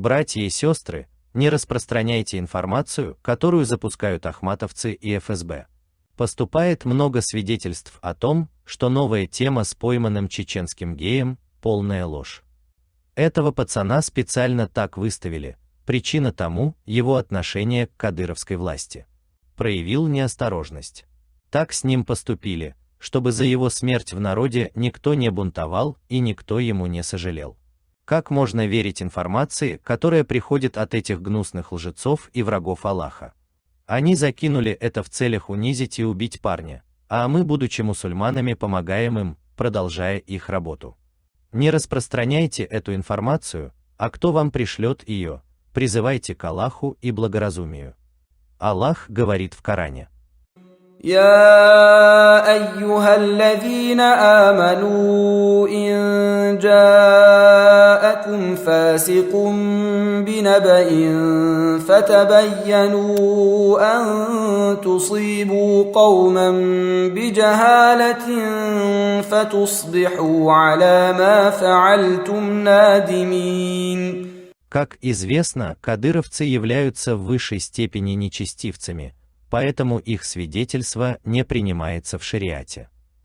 Братья и сестры, не распространяйте информацию, которую запускают ахматовцы и ФСБ. Поступает много свидетельств о том, что новая тема с пойманным чеченским геем – полная ложь. Этого пацана специально так выставили, причина тому – его отношение к кадыровской власти. Проявил неосторожность. Так с ним поступили, чтобы за его смерть в народе никто не бунтовал и никто ему не сожалел. Как можно верить информации, которая приходит от этих гнусных лжецов и врагов Аллаха? Они закинули это в целях унизить и убить парня, а мы, будучи мусульманами, помогаем им, продолжая их работу. Не распространяйте эту информацию, а кто вам пришлет ее, призывайте к Аллаху и благоразумию. Аллах говорит в Коране: يا أيها الذين آمنوا إن جاءكم فاسق بنبأ فتبينوا أن تصيبوا قوما بجهالة فتصبحوا على ما فعلتم نادمين. Как известно, кадыровцы являются в высшей степени нечестивцами, поэтому их свидетельство не принимается в шариате.